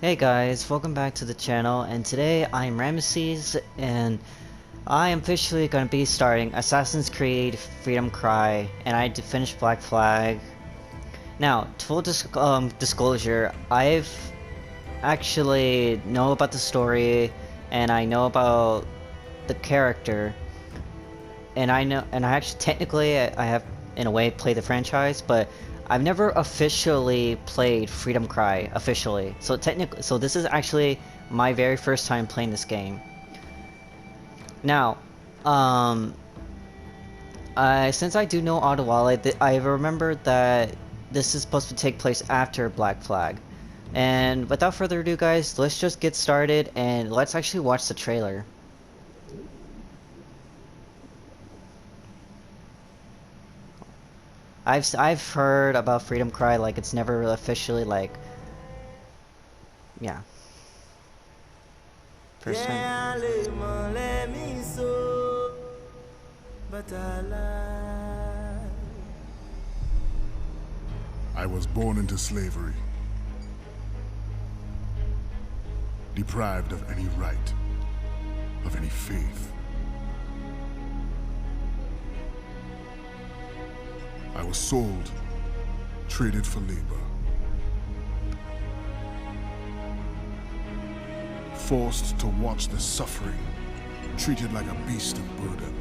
Hey guys, welcome back to the channel, and today I'm Ramesses, and I am officially going to be starting Assassin's Creed Freedom Cry, and I finished Black Flag. Now, full disclosure, I've actually know about the story, and I know about the character, and I actually technically I have in a way played the franchise, but I've never officially played Freedom Cry officially. So this is actually my very first time playing this game. Now, um, since I do know Adelwele, I remember that this is supposed to take place after Black Flag. And without further ado, guys, let's just get started and let's actually watch the trailer. I've heard about Freedom Cry, like it's never officially like, yeah, first time. I was born into slavery, deprived of any right, of any faith. I was sold, traded for labor, forced to watch the suffering, treated like a beast of burden.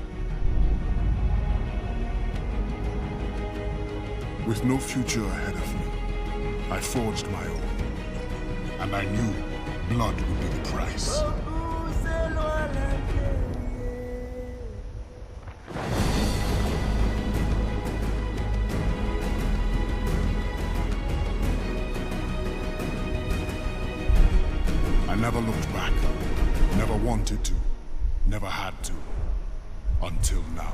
With no future ahead of me, I forged my own, and I knew blood would be the price. I never looked back, never wanted to, never had to, until now.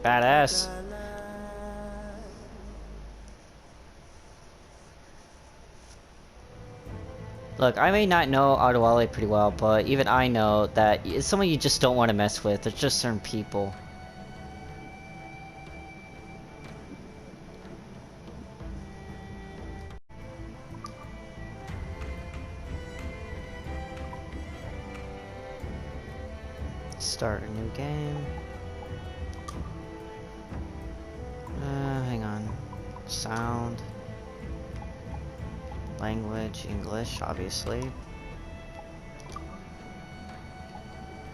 Badass. Look, I may not know Adelwele pretty well, but even I know that it's someone you just don't want to mess with. There's just certain people. Start a new game. Hang on. Sound. Language, English, obviously.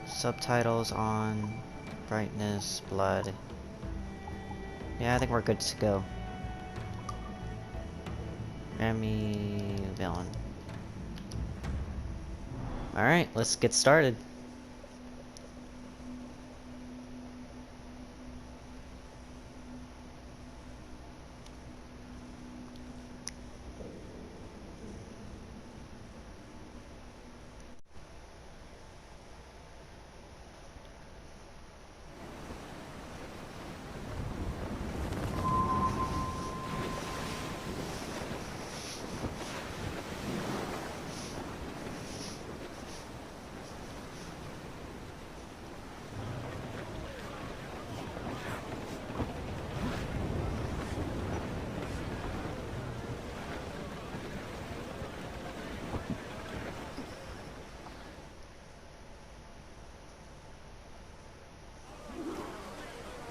Subtitles on. Brightness, blood. Yeah, I think we're good to go. Remy villain. Alright, let's get started.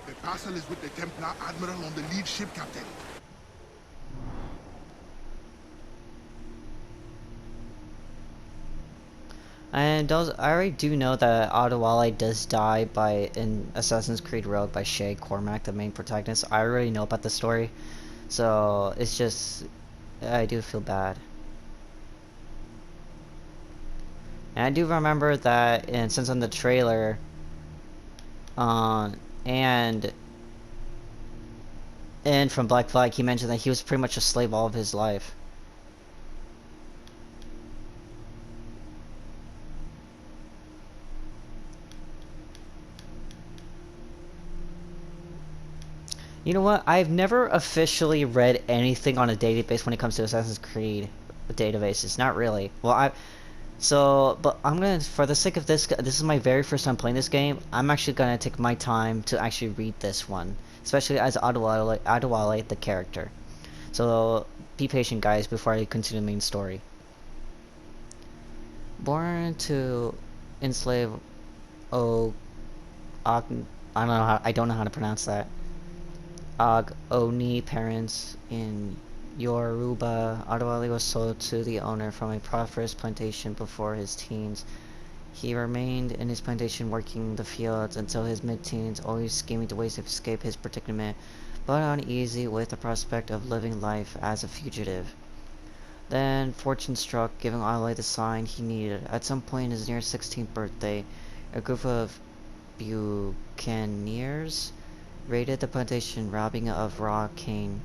The parcel is with the Templar Admiral on the lead ship, Captain. And I already do know that Adelwele does die in Assassin's Creed Rogue by Shay Cormac, the main protagonist. I already know about the story, so it's just I do feel bad. And I do remember that, and since on the trailer, and from Black Flag, he mentioned that he was pretty much a slave all of his life. You know what? I've never officially read anything on a daily basis when it comes to Assassin's Creed. databases. Not really. Well, but I'm gonna, for the sake of this is my very first time playing this game. I'm actually gonna take my time to actually read this one, especially as Adelwele the character. So be patient, guys, before I continue the main story. Born to enslave O, I don't know how to pronounce that. Oni parents in Yoruba, Adelwele was sold to the owner from a prosperous plantation before his teens. He remained in his plantation working the fields until his mid-teens, always scheming to ways to escape his predicament, but uneasy with the prospect of living life as a fugitive. Then fortune struck, giving Adelwele the sign he needed. At some point in his near 16th birthday, a group of buccaneers raided the plantation, robbing it of raw cane.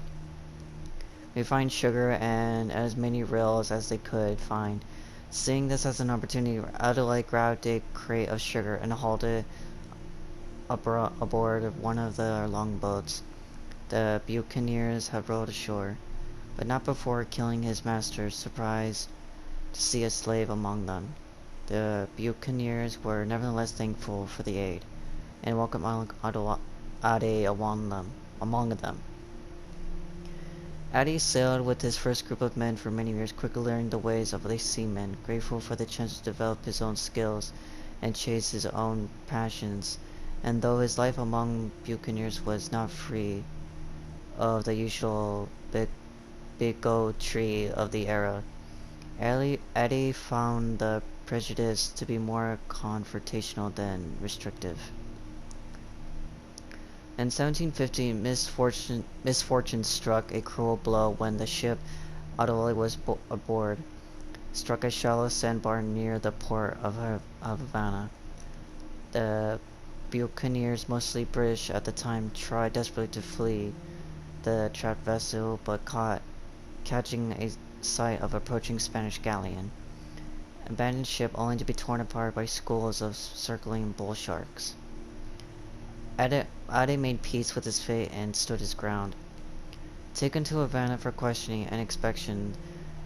They find sugar and as many rails as they could find. Seeing this as an opportunity, Adelwele grabbed a crate of sugar and hauled it aboard one of their longboats. The buccaneers had rowed ashore, but not before killing his masters, surprised to see a slave among them. The buccaneers were nevertheless thankful for the aid, and welcomed Ade among them. Ade sailed with his first group of men for many years, quickly learning the ways of the seamen, grateful for the chance to develop his own skills and chase his own passions. And though his life among buccaneers was not free of the usual bigotry of the era, Ade found the prejudice to be more confrontational than restrictive. In 1750, misfortune struck a cruel blow when the ship Adelwele was aboard struck a shallow sandbar near the port of Havana. The buccaneers, mostly British at the time, tried desperately to flee the trapped vessel, but catching a sight of approaching Spanish galleon, abandoned ship only to be torn apart by schools of circling bull sharks. Ade made peace with his fate and stood his ground. Taken to Havana for questioning and inspection,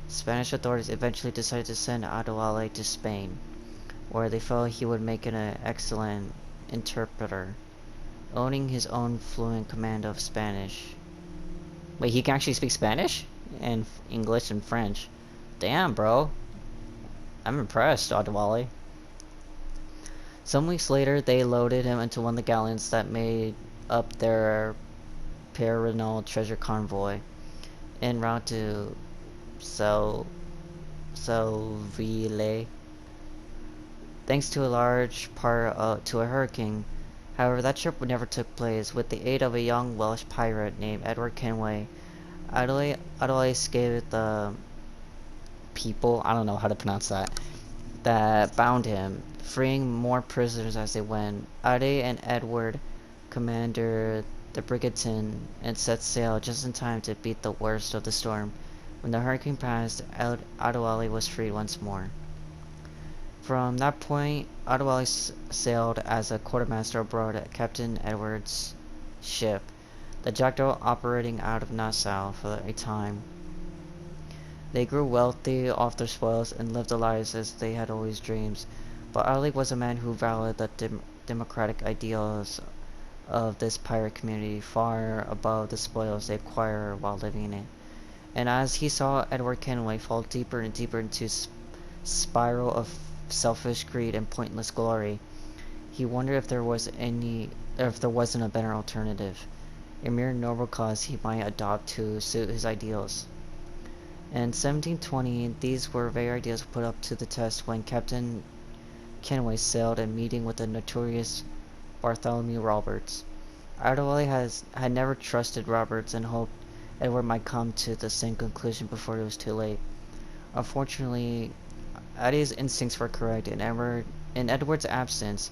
Spanish authorities eventually decided to send Adelwele to Spain, where they felt he would make an excellent interpreter, owning his own fluent command of Spanish. Wait, he can actually speak Spanish? And English and French. Damn, bro. I'm impressed, Adelwele. Some weeks later, they loaded him into one of the galleons that made up their perennial treasure convoy, en route to Adelwele. Thanks to a large part to a hurricane. However, that trip never took place. With the aid of a young Welsh pirate named Edward Kenway, Adelwele escaped the people, I don't know how to pronounce that bound him, freeing more prisoners as they went. Ade and Edward commanded the brigantine and set sail just in time to beat the worst of the storm. When the hurricane passed, Adelwele was freed once more. From that point, Adelwele sailed as a quartermaster aboard Captain Edward's ship, the Jackdaw, operating out of Nassau for a time. They grew wealthy off their spoils and lived their lives as they had always dreamed. But Adelwele was a man who valued the democratic ideals of this pirate community far above the spoils they acquired while living in it. And as he saw Edward Kenway fall deeper and deeper into spiral of selfish greed and pointless glory, he wondered if there wasn't a better alternative, a mere noble cause he might adopt to suit his ideals. In 1720, these very ideas were put up to the test when Captain Kenway sailed a meeting with the notorious Bartholomew Roberts. Adelwele had never trusted Roberts and hoped Edward might come to the same conclusion before it was too late. Unfortunately, Ade's instincts were correct, and in Edward's absence,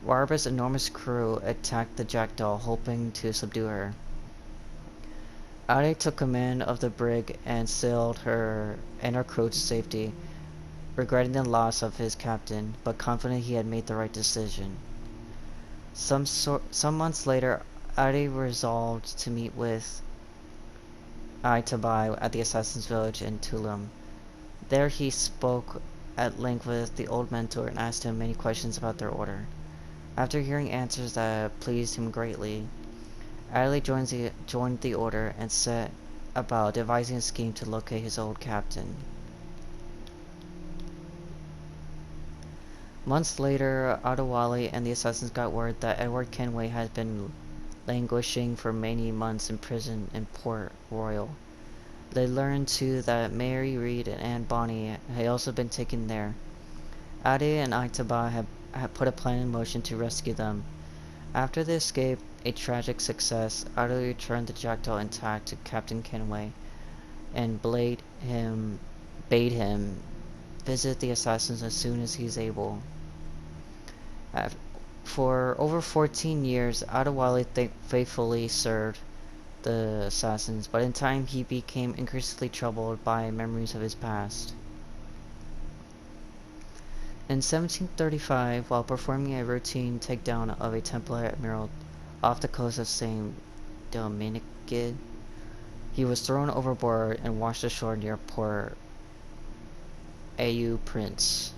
Roberts' enormous crew attacked the Jackdaw, hoping to subdue her. Ade took command of the brig and sailed her and her crew to safety, regretting the loss of his captain, but confident he had made the right decision. Some months later, Ade resolved to meet with Itabai at the assassin's village in Tulum. There he spoke at length with the old mentor and asked him many questions about their order. After hearing answers that pleased him greatly, Adelwele joined the order and set about devising a scheme to locate his old captain. Months later, Adelwele and the assassins got word that Edward Kenway had been languishing for many months in prison in Port Royal. They learned too that Mary Reed and Anne Bonny had also been taken there. Ade and Itaba had put a plan in motion to rescue them. After the escape, a tragic success, Ade returned the Jackdaw intact to Captain Kenway and bade him visit the assassins as soon as he is able. For over 14 years, Adelwele faithfully served the assassins, but in time he became increasingly troubled by memories of his past. In 1735, while performing a routine takedown of a Templar admiral off the coast of St. Dominique, he was thrown overboard and washed ashore near Port au Prince.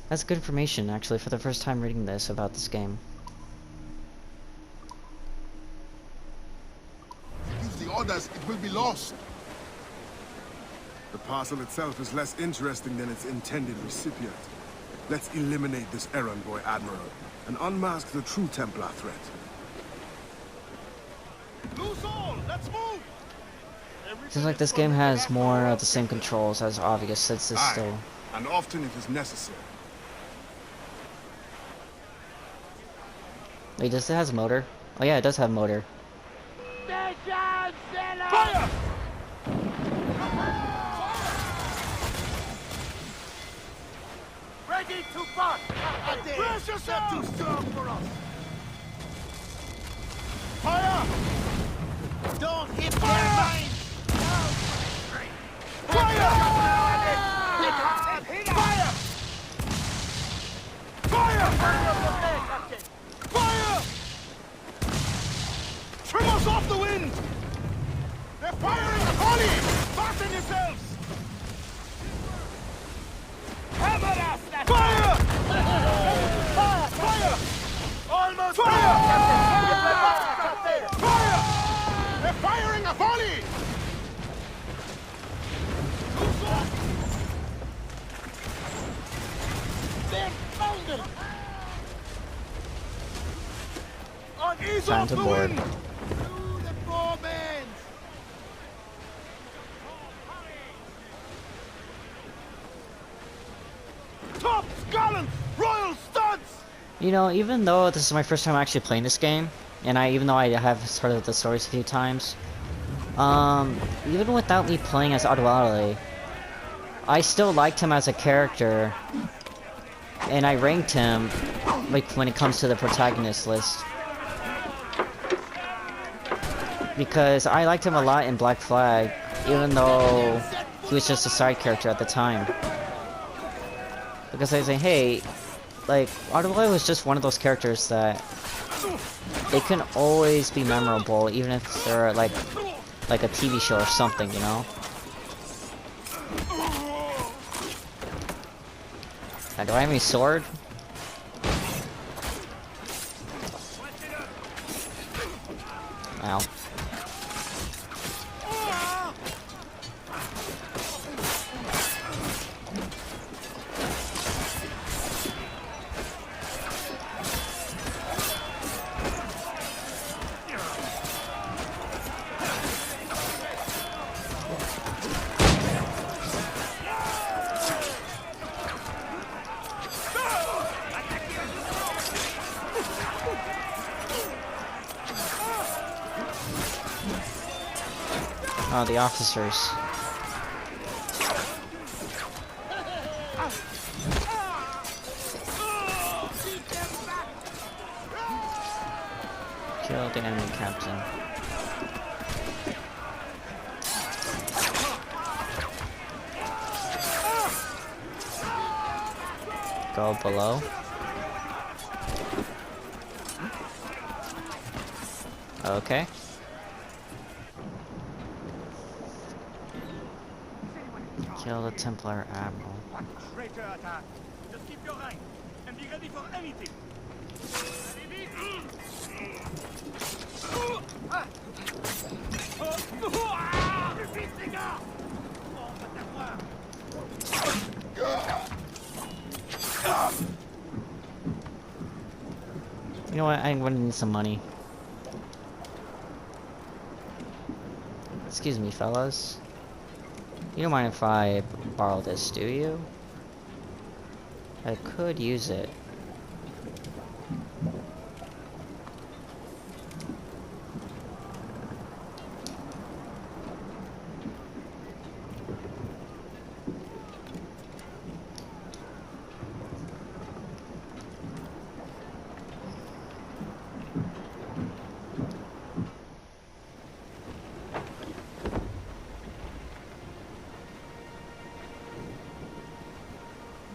That's good information, actually, for the first time reading this about this game. If the orders, it will be lost. The parcel itself is less interesting than its intended recipient. Let's eliminate this errand boy admiral and unmask the true Templar threat. Loose all! Let's move! Seems like this game has more of the same controls as obvious since it's Aye, still... and often it is necessary. Wait, does it has a motor? Oh yeah, it does have a motor. Fire! Ready to fight! Brace yourself! Too strong for us! Fire! Don't hit their minds! Fire! Fire! Fire! Fire! Trim us off the wind! They're firing a volley! Fasten yourselves! Hammer us! Fire! Fire! Almost Fire! Captain! Fire! They're firing a volley! They're founded! Ease Time off to the board. wind! Through the four bands! Tops, gallants, royal studs! You know, even though this is my first time actually playing this game, and even though I have heard of the stories a few times, even without me playing as Adelwele, I still liked him as a character, and I ranked him, like, when it comes to the protagonist list. Because I liked him a lot in Black Flag, even though he was just a side character at the time. Because I was like, hey, like, Adelwele was just one of those characters that they can always be memorable, even if they're like a TV show or something, you know? Now, do I have any sword? Ow. Oh, the officers. Kill the enemy captain. Go below. Kill the Templar Admiral. Traitor attack. Just keep your eye and be ready for anything. You know what? I'm gonna need some money. Excuse me, fellas. You don't mind if I borrow this, do you? I could use it.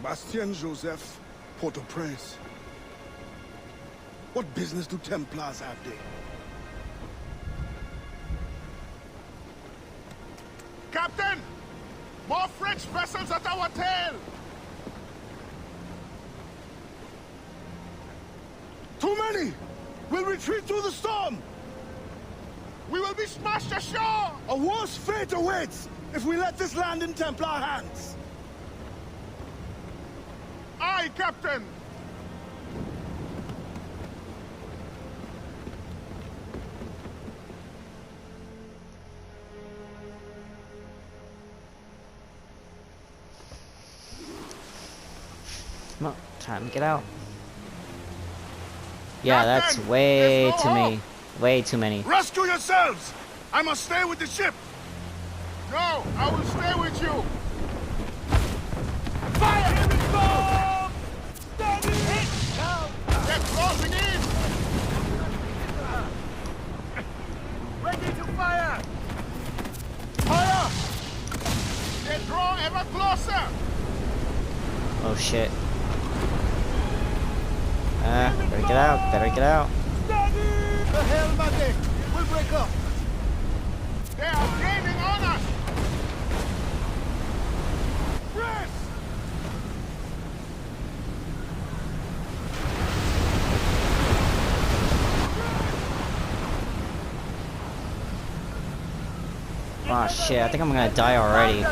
Bastien Joseph, Port-au-Prince. What business do Templars have there? Captain! More French vessels at our tail! Too many! We'll retreat through the storm! We will be smashed ashore! A worse fate awaits if we let this land in Templar hands! Aye, Captain! Come on, time to get out. Yeah, Captain, that's way there's no too many. hope. Way too many. Rescue yourselves! I must stay with the ship! No, I will stay with you! Fire! Here we go! Steady! Hit! Down! They're closing in! Ready to fire! Fire! They draw ever closer! Oh shit. Better get out. Better get out. Steady! The hell, Magic! We'll break up! They are gaining on us! Press! Oh shit, I think I'm gonna die already.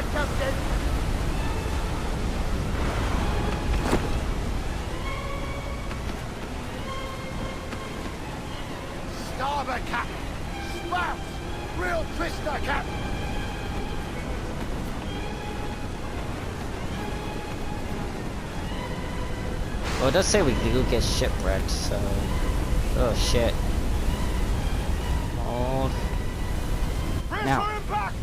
Starboard, Cap! Spout! Real twister, Cap! Well, it does say we do get shipwrecked, so... Oh shit. Hold. Brace Now. for impact!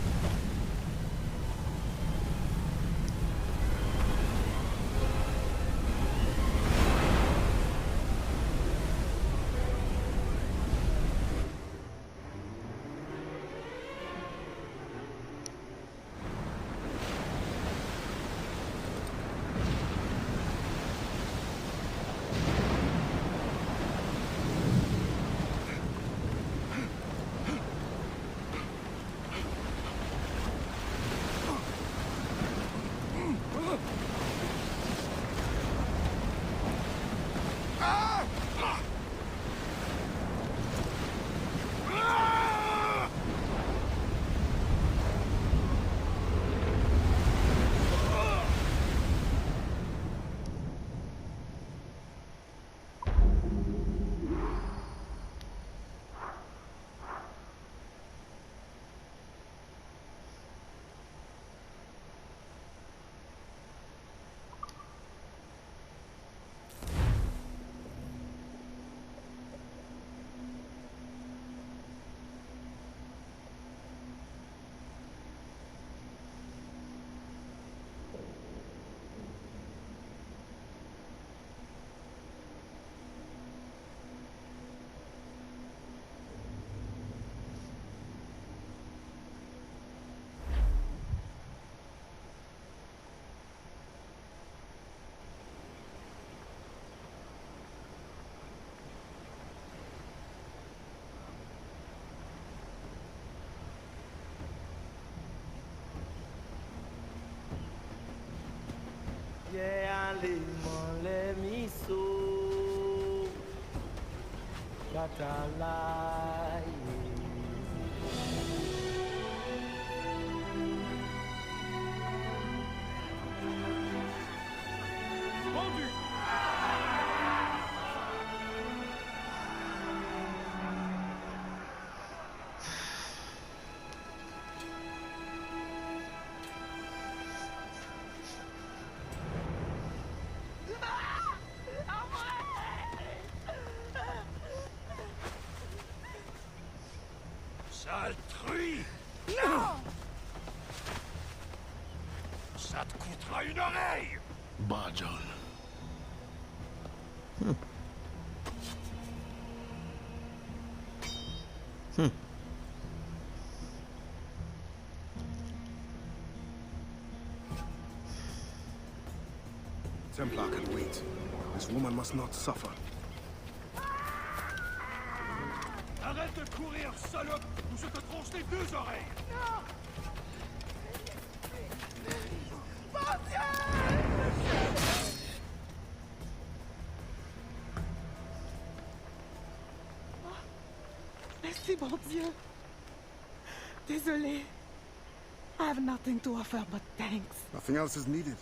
Sale truie! Non! Ça te coûtera une oreille! Bah, John. Templar can wait. This woman must not suffer. Arrête de courir, salope, ou je te tronche les deux oreilles! Non! Merci, bon Dieu. Désolé. I have nothing to offer but thanks. Nothing else is needed.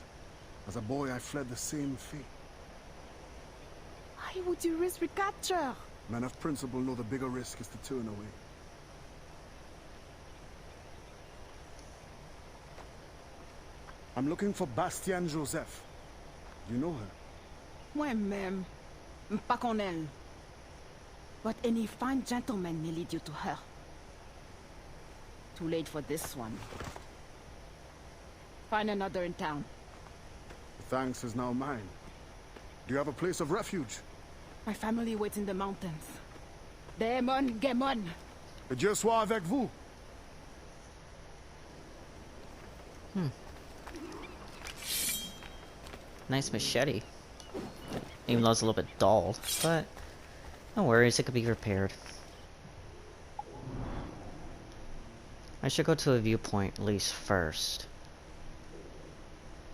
As a boy, I fled the same fate. Why would you risk recapture? Men of principle know the bigger risk is to turn away. I'm looking for Bastian Joseph. You know her? Moi-même, pas qu'on elle. But any fine gentleman may lead you to her. Too late for this one. Find another in town. The thanks is now mine. Do you have a place of refuge? My family waits in the mountains. Demon, Gemon. Et Dieu soit avec vous. Nice machete. Even though it's a little bit dulled, but no worries, it could be repaired. I should go to a viewpoint at least first.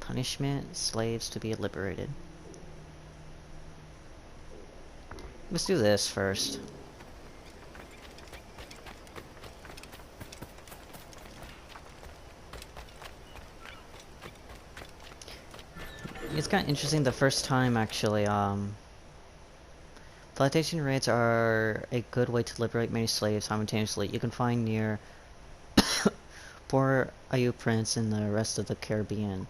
Punishment, slaves to be liberated. Let's do this first. It's kind of interesting the first time actually, plantation raids are a good way to liberate many slaves simultaneously. You can find near Port Au Prince and the rest of the Caribbean.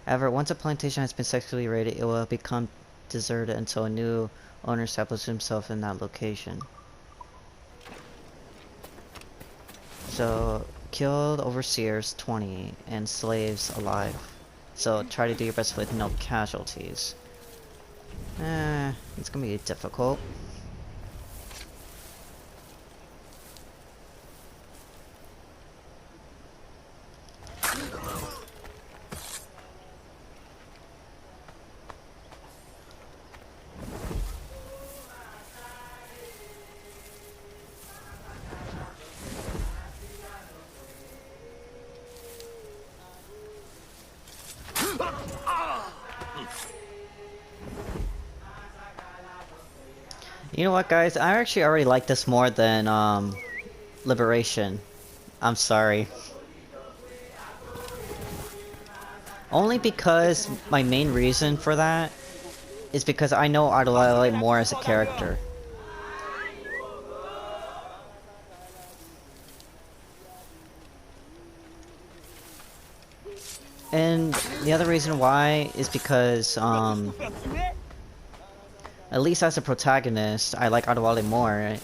However, once a plantation has been successfully raided, it will become deserted until a new owner establishes himself in that location. So, killed overseers 20 and slaves alive. So try to do your best with no casualties. It's gonna be difficult. You know what, guys? I actually already like this more than Liberation. I'm sorry. Only because my main reason for that is because I know Adelwele more as a character. And the other reason why is because at least as a protagonist, I like Adelwele more.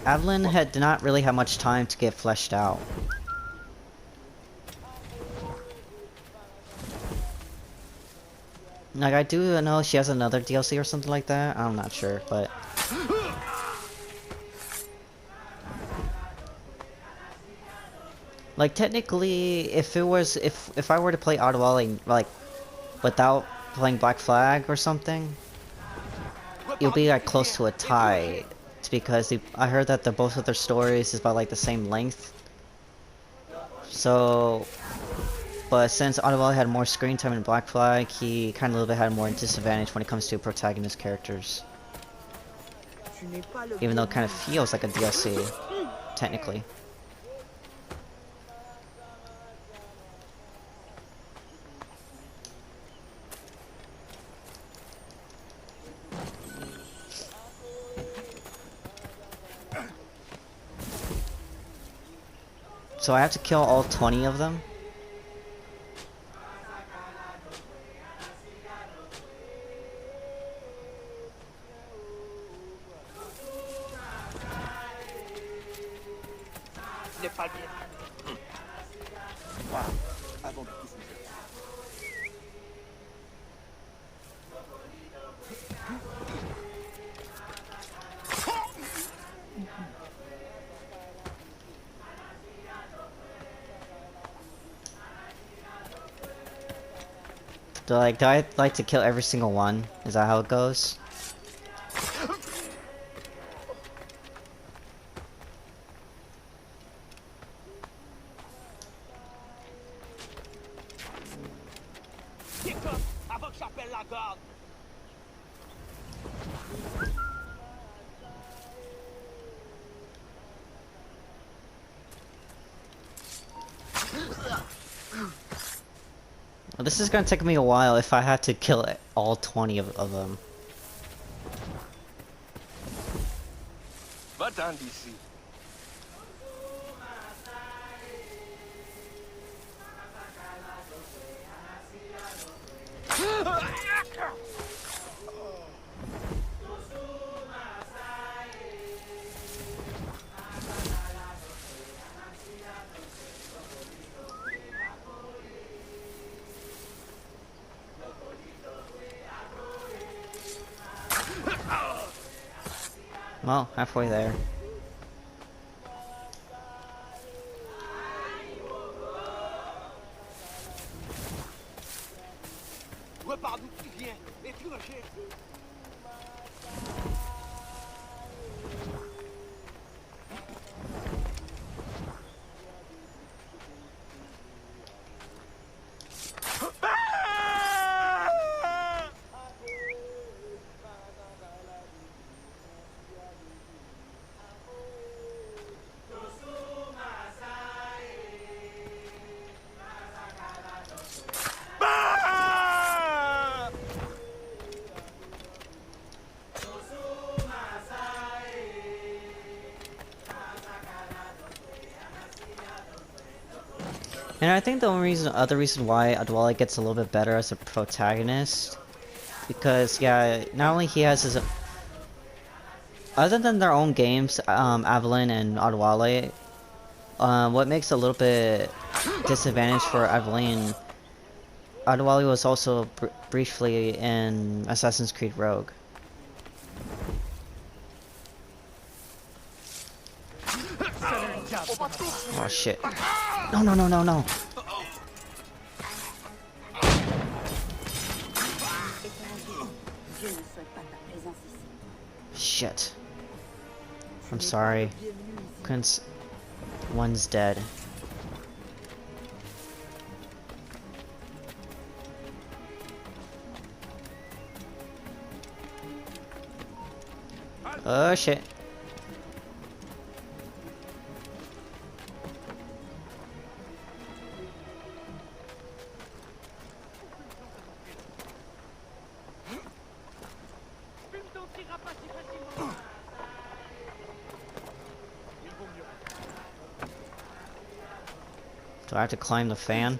Adeline did not really have much time to get fleshed out. Like, I do know she has another DLC or something like that. I'm not sure, but... Like, technically, if it was... If I were to play Adelwele, like, without playing Black Flag or something, it'll be like close to a tie. It's because I heard that both of their stories is about like the same length. So but since Adelwele had more screen time in Black Flag, he kind of a little bit had more disadvantage when it comes to protagonist characters. Even though it kind of feels like a DLC, technically. So I have to kill all 20 of them? Do I like to kill every single one? Is that how it goes? Avant que j'appelle la garde. Well, this is gonna take me a while if I had to kill all 20 of them. Va-t'en d'ici. Well, halfway there. Repars d'où tu viens et tu rejettes. And I think the only other reason why Adelwele gets a little bit better as a protagonist, because yeah, not only he has his, other than their own games, Adelwele and Adelwele, what makes a little bit disadvantage for Adelwele was also briefly in Assassin's Creed Rogue. Oh shit. No, no, no, no, no. Shit. I'm sorry. One's dead. Oh shit. Do I have to climb the fan?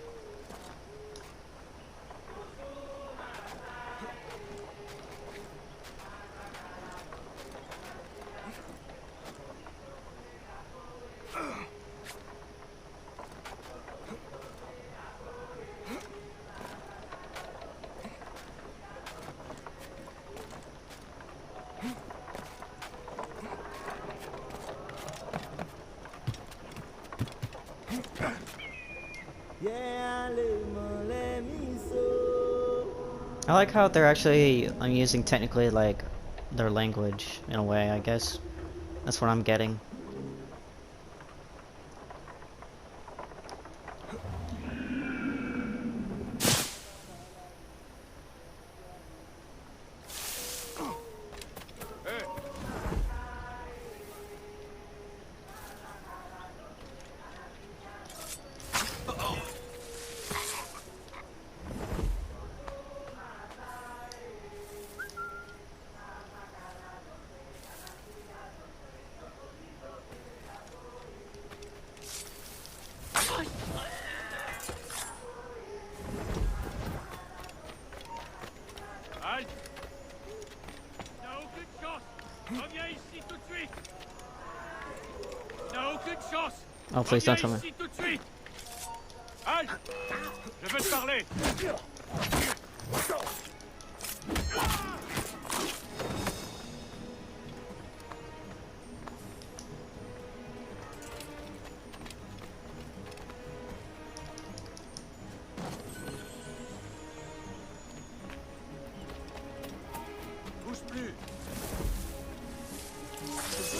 I like how they're actually using technically like their language in a way, I guess. That's what I'm getting. Oh, please don't tell me. Ici tout de suite. Halt! Je veux te parler. Bouge plus.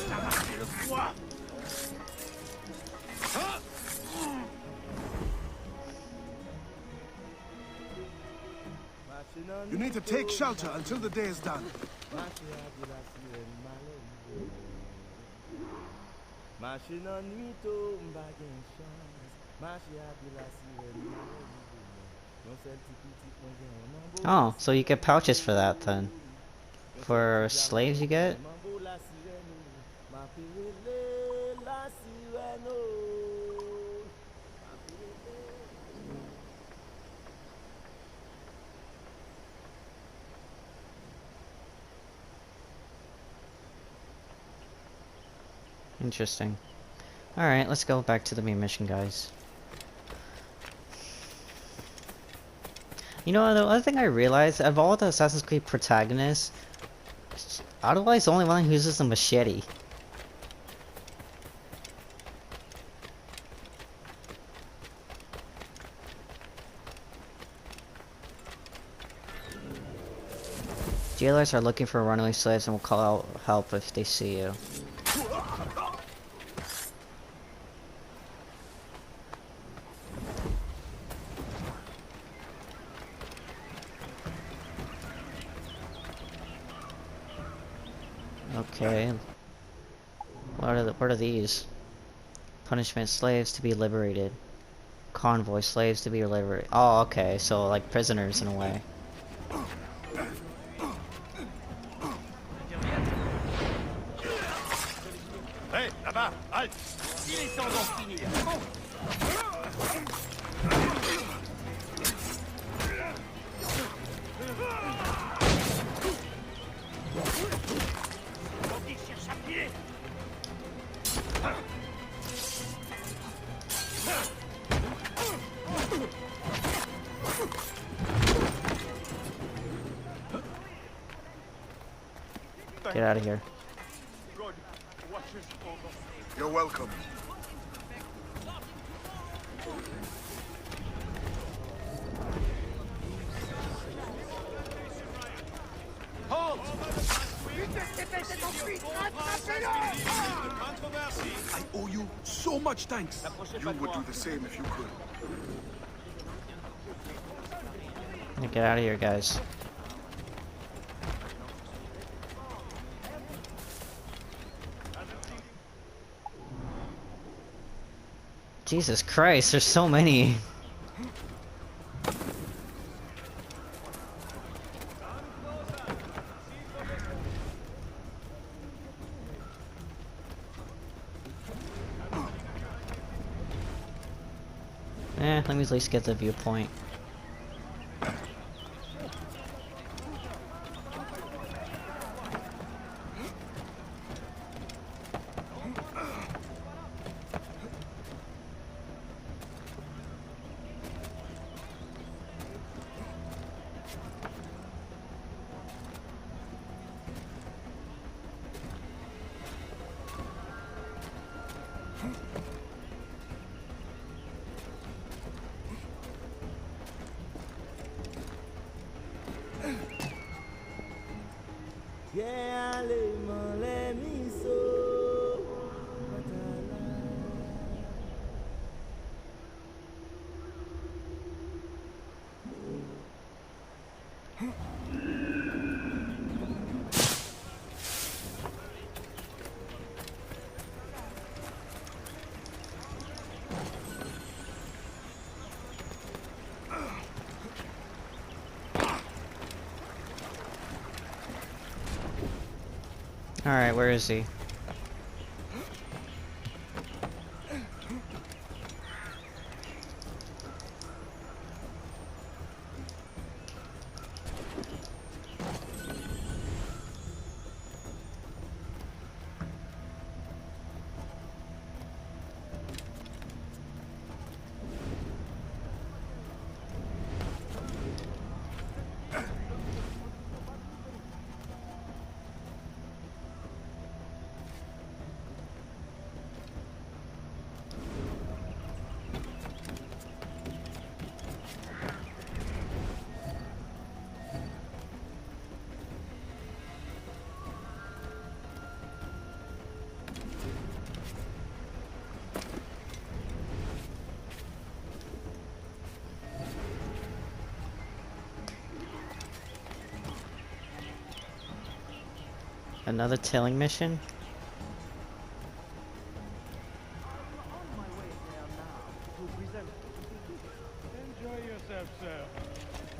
T'as marqué le poids. You need to take shelter until the day is done. Oh, so you get pouches for that then. For slaves you get? Interesting. Alright, let's go back to the main mission, guys. You know, the other thing I realized, of all the Assassin's Creed protagonists, Adelwele is the only one who uses a machete. Jailers are looking for runaway slaves and will call out help if they see you. Okay. What are these? Punishment: slaves to be liberated. Convoy: slaves to be liberated. Oh, okay. So like prisoners in a way. Hé, là-bas, halte! Il est temps d'en finir. Il cherche à pied. Get out of here. Good. Watch his over. You're welcome. Halt! I owe you so much thanks. You would do the same if you could. Get out of here, guys. Jesus Christ, there's so many. Let me at least get the viewpoint. Alright, where is he? Another tailing mission? Enjoy yourself, sir.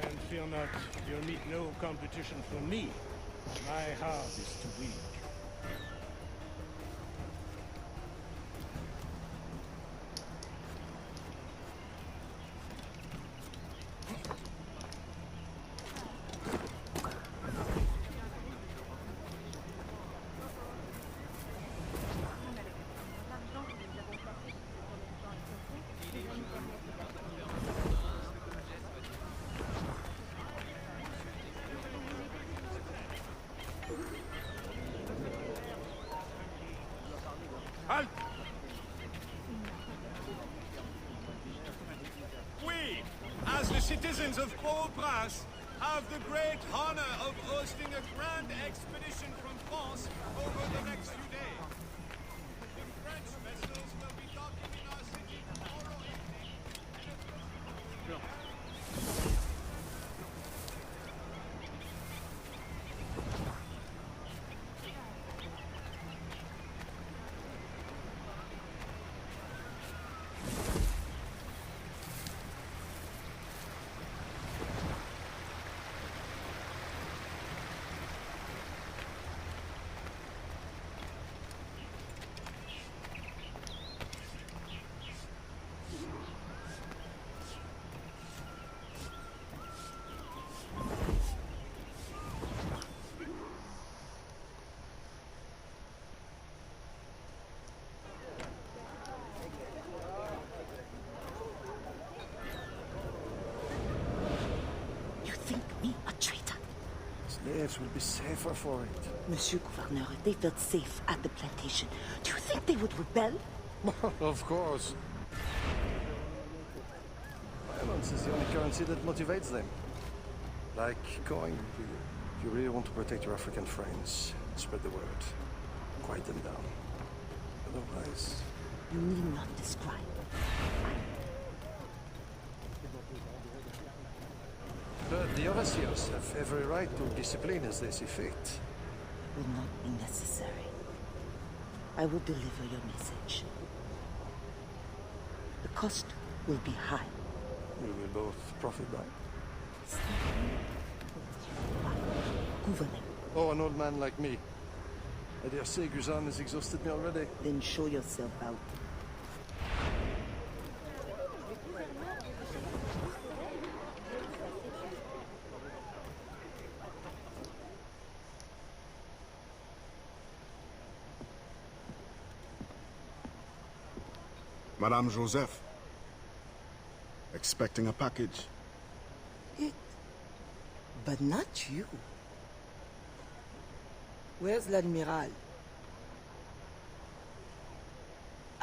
And fear not, you'll meet no competition from me. My heart is too weak. Halt! We, as the citizens of Port-au-Prince, have the great honor of hosting a grand expedition from France over the next few days. The French vessels will be docking in our city tomorrow evening. You think me a traitor? Slaves will be safer for it. Monsieur Gouverneur, they felt safe at the plantation. Do you think they would rebel? Of course. Violence is the only currency that motivates them. Like going, if you really want to protect your African friends, spread the word. Quiet them down. Otherwise... You need not describe. But the overseers have every right to discipline as they see fit. Will not be necessary. I will deliver your message. The cost will be high. We will both profit by it. Gouverneur, Oh, an old man like me. I dare say Guzan has exhausted me already. then show yourself out. Madame Joseph. Expecting a package. It. But not you. Where's l'Admiral?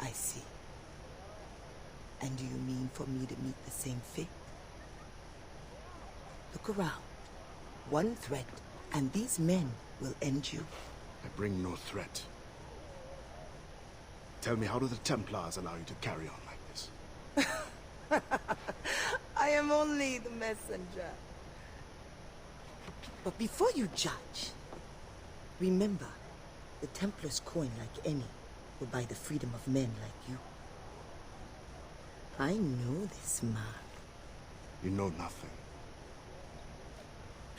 I see. And do you mean for me to meet the same fate? Look around. One threat, and these men will end you. I bring no threat. Tell me, how do the Templars allow you to carry on like this? I am only the messenger. But before you judge, remember, the Templars' coin, like any, will buy the freedom of men like you. I know this man. You know nothing.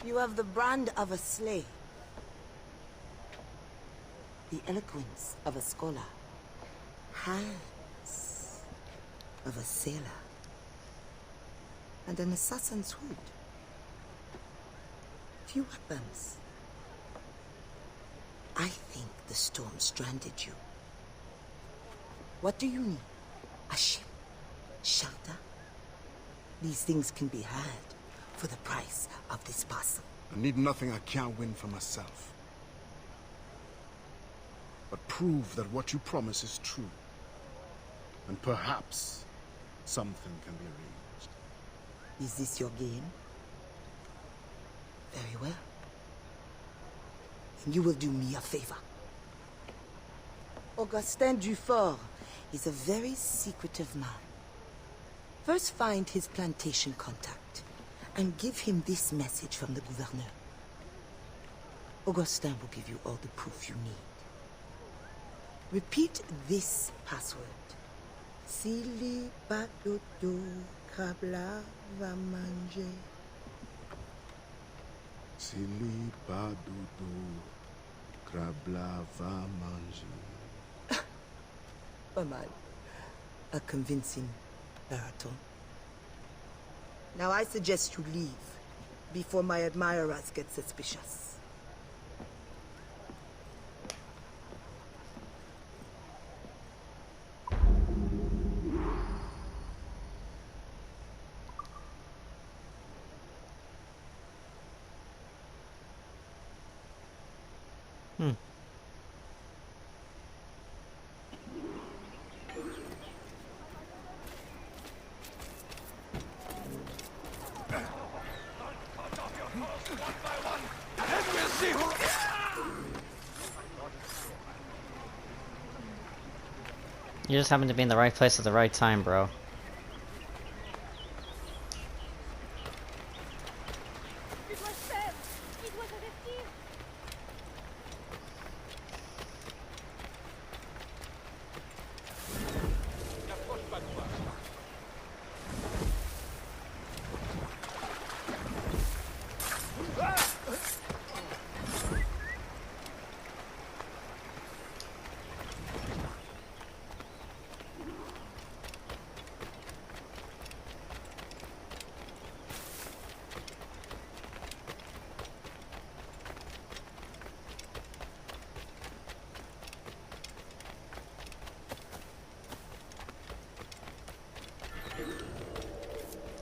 You have the brand of a slave, the eloquence of a scholar, hands of a sailor, and an assassin's hood. Few weapons. I think the storm stranded you. What do you need? A ship? Shelter? These things can be had for the price of this parcel. I need nothing I can't win for myself. But prove that what you promise is true. And perhaps something can be arranged. Is this your game? Very well. And you will do me a favor. Augustin Dufort is a very secretive man. First find his plantation contact and give him this message from the gouverneur. Augustin will give you all the proof you need. Repeat this password. Sili badodo kabla va manger. Sili badodo krabla va manger. Pas mal. A convincing baritone. Now I suggest you leave before my admirers get suspicious. You just happen to be in the right place at the right time, bro.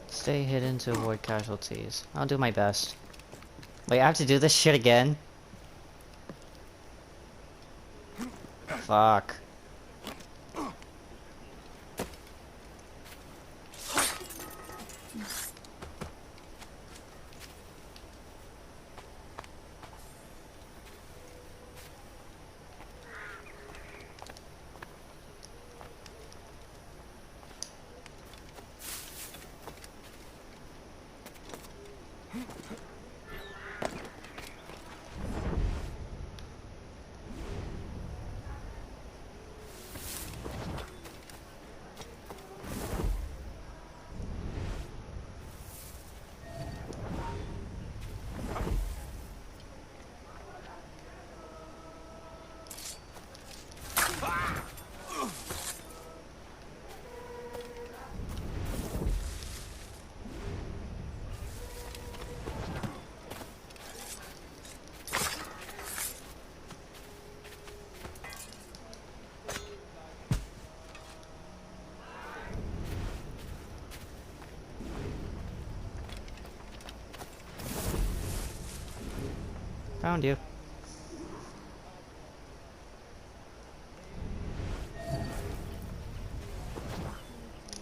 Stay hidden to avoid casualties. I'll do my best. Wait, I have to do this shit again? Fuck. Found you.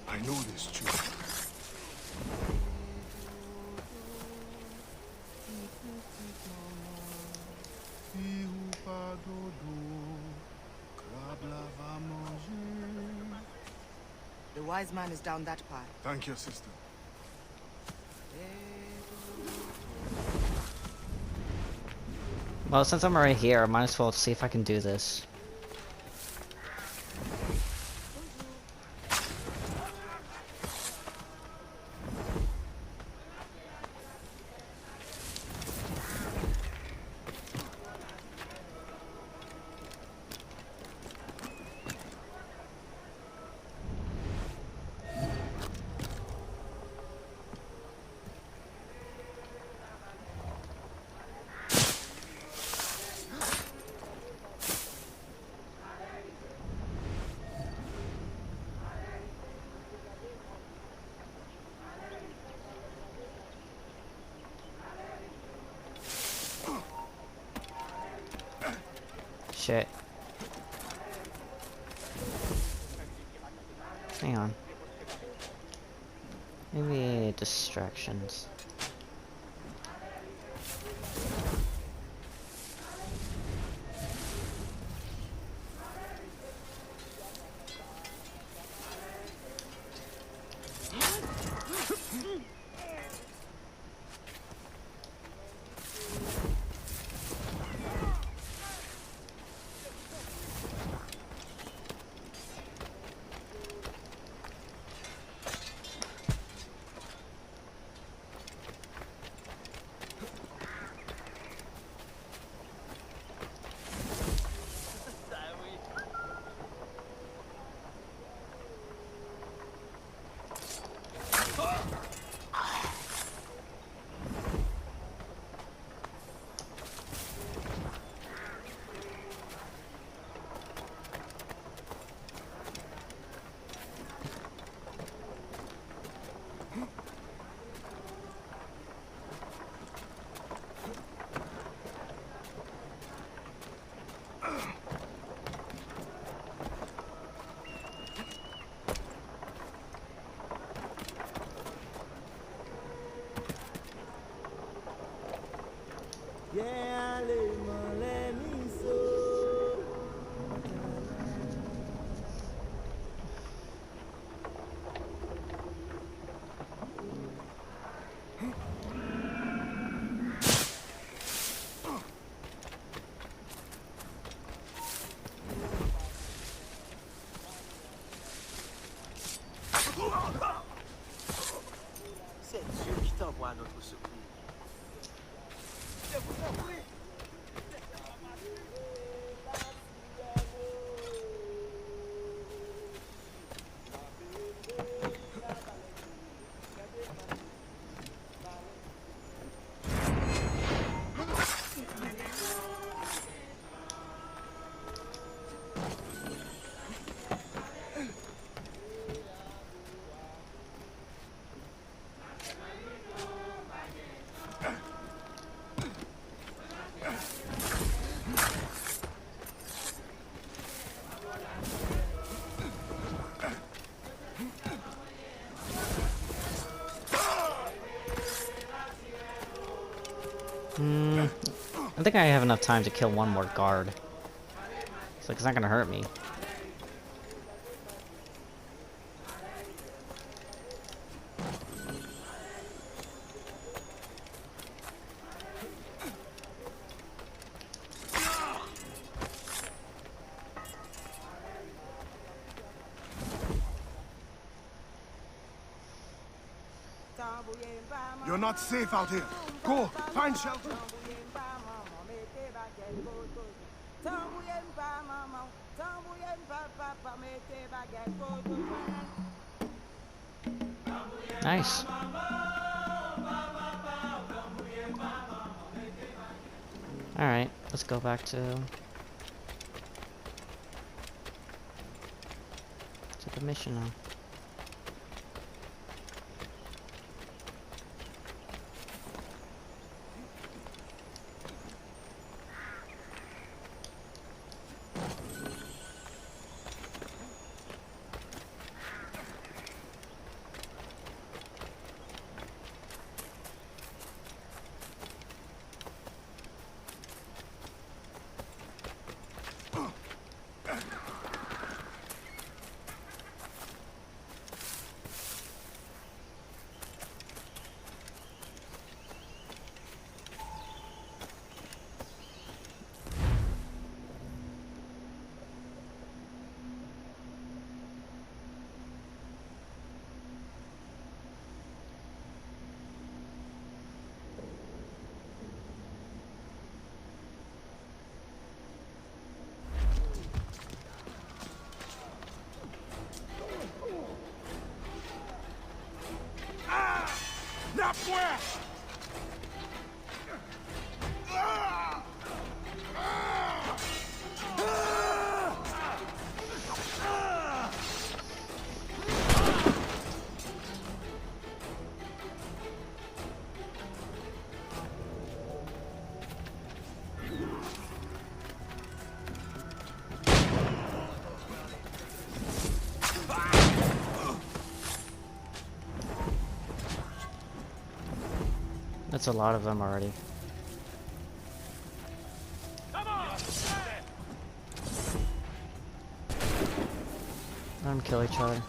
I know this tune. The wise man is down that path. Thank you, sister. Well, since I'm right here, I might as well see if I can do this. Shit. Hang on. Maybe distractions. C'est Dieu qui t'envoie à notre secours. Je vous en prie. I think I have enough time to kill one more guard. It's like, it's not gonna hurt me. You're not safe out here. Go, find shelter. Nice. Alright, let's go back to the mission now. Not where! That's a lot of them already. Let them kill each other.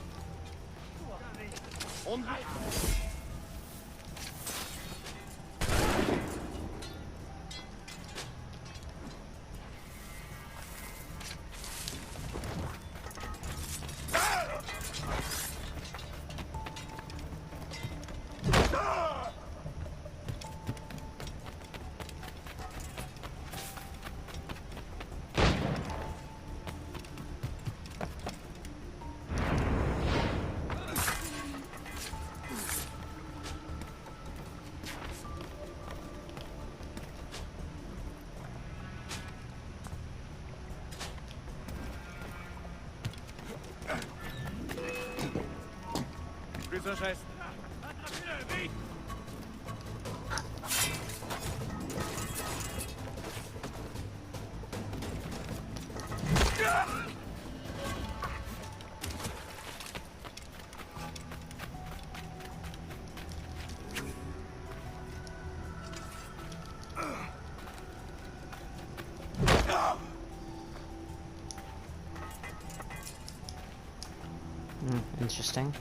Interesting.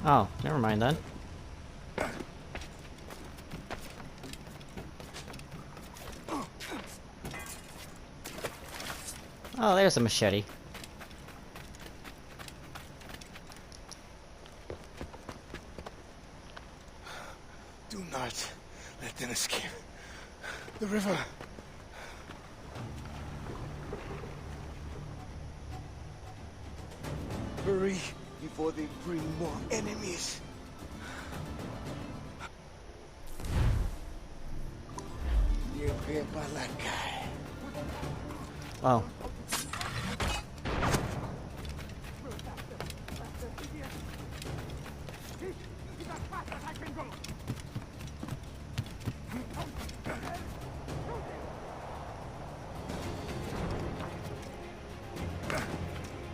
Oh, never mind then. Oh, there's a machete. Do not let them escape. The river. Hurry before they bring more enemies. Oh.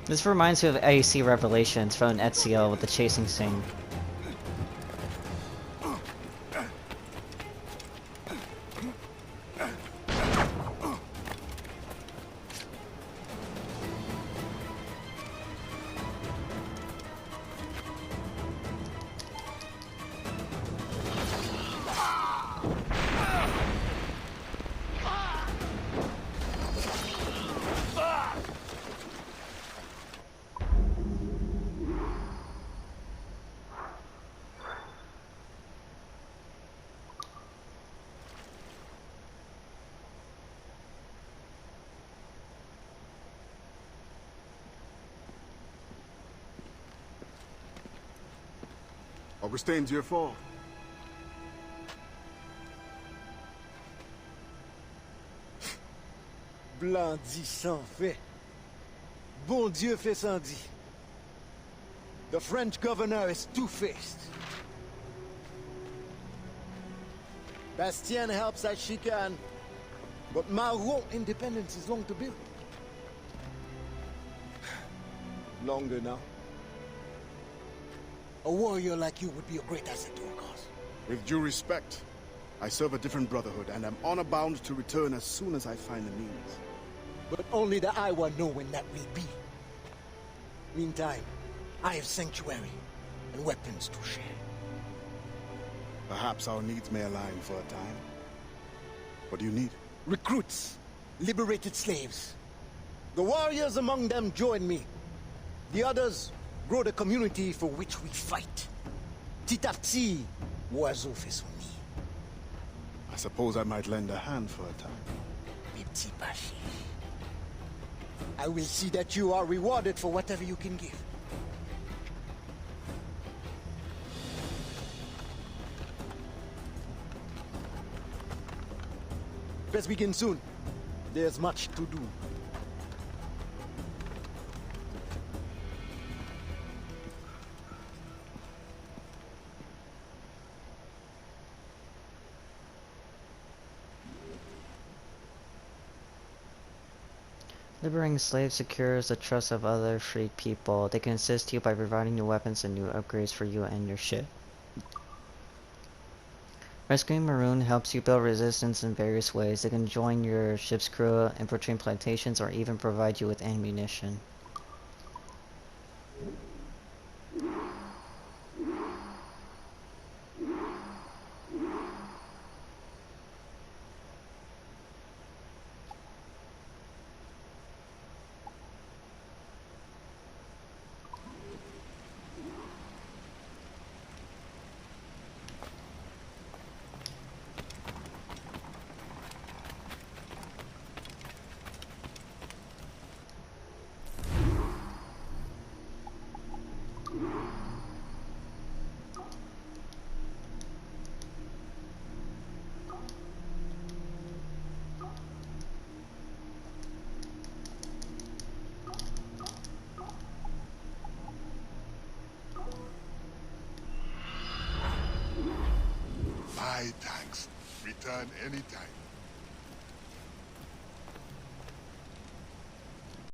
This reminds me of AEC Revelations from Ezio with the chasing scene. Augustin, Dieu fort. Blanc dit sans fait. Bon Dieu fait sans dit. The French governor is two-faced. Bastien helps as she can, but Maroc independence is long to build. Longer now. A warrior like you would be a great asset to our cause. With due respect, I serve a different brotherhood and am honor-bound to return as soon as I find the means. But only the Iwa know when that will be. Meantime, I have sanctuary and weapons to share. Perhaps our needs may align for a time. What do you need? Recruits, liberated slaves. The warriors among them join me. The others grow the community for which we fight. Titapti, Oiseau fait son nid. I suppose I might lend a hand for a time. Mes petits pachis. I will see that you are rewarded for whatever you can give. Let's begin soon. There's much to do. Liberating slaves secures the trust of other freed people. They can assist you by providing new weapons and new upgrades for you and your ship. Rescuing Maroon helps you build resistance in various ways. They can join your ship's crew, infiltrate plantations, or even provide you with ammunition. My thanks. Return anytime.